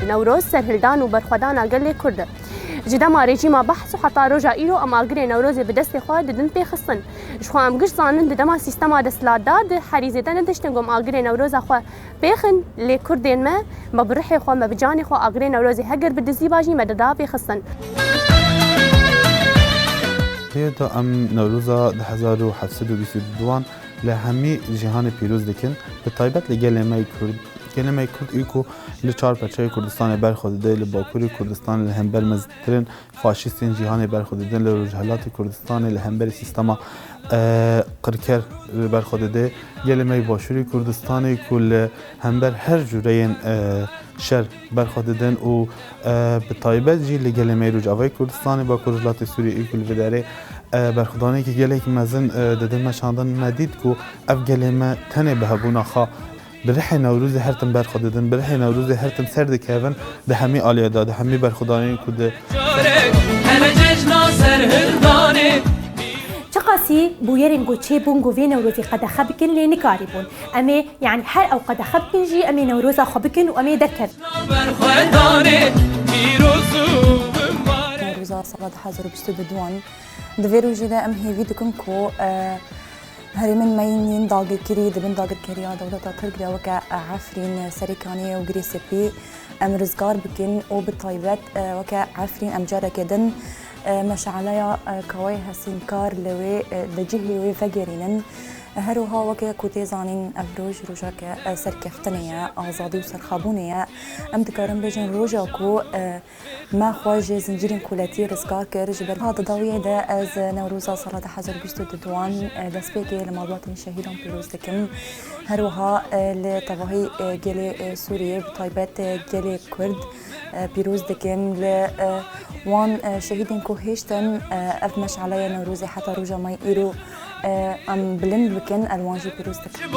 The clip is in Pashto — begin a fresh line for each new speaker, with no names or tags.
نوروز سرهلدان و برخودان گل کرد جدا ما رژیم بحث و حتی روزا ایرو اما اگر نوروز به دست خود ددن پیخستن شخو ام گش زانن دما سیستم دستلات داد حریزه دن دشتنگم اگر نوروز خو پیخن لی کردین ما بروح خو ما بجان خو اگر نوروز هگر بدزی باجی مددا پیخستن
تا ام نوروزا 1722 لهمی جهان پیروز دکن به تایبت لگلمه کرد گلمه کرد ایکو لچار پرچه کردستان برخوردده لباکوری کردستان لهمبر مزترین فاشیستین جهان برخوردده لرجحلات کردستان لهمبر سیستما قرکر برخوردده گلمه باشوری کردستان کل همبر هر جورین شر برخورددن و به تایبت جی لگلمه رجاوی کردستان با کردلات سوری ایکو لوداره برخوردانی که گله که مزن ددن مشاندن ندید کو اف گلمه تنه به هبونا خا برح نوروز هرتم برخورددن برح نوروز هرتم سرد کهون ده همی آلیا ده همی برخوردانی کده
چقاسی بویرین گوچه بونگو وی نوروزی قد خبکن لینی کاری بون امی یعنی هر او قد خبکن جی امی نوروز خبکن و امی دکر
نوروزا سال 2022 دویرو جدا ام هیوی دکم کو هری من ماینین داغر کری دبن داغر کری دولتا ترکیا وکا عفرین سریکانی و گریسی بی ام رزگار بکن و بطایبت وکا عفرین ام جارا کدن مشعلیا کوای هسین کار لوی لجهی وی فگرینن هروها وکا کوتی زانین افروج روژا که سرکفتنیه آزادی و سرخابونیه ام دکارم بجن روژا کو ما خواج زنجیرین کولتی رزگار کر جبر هذا داویه ده از نوروزا سال 2022 دست پیکی لمالباتین شهیدان پیروز دکم هروها لطواهی گل سوریه بطایبت گل کرد پیروز دکم وان شهیدین کو هشتن اف مشعلای نوروزی حتی روژا مای ایرو ام بلند بکن الوانجی پیروز دکم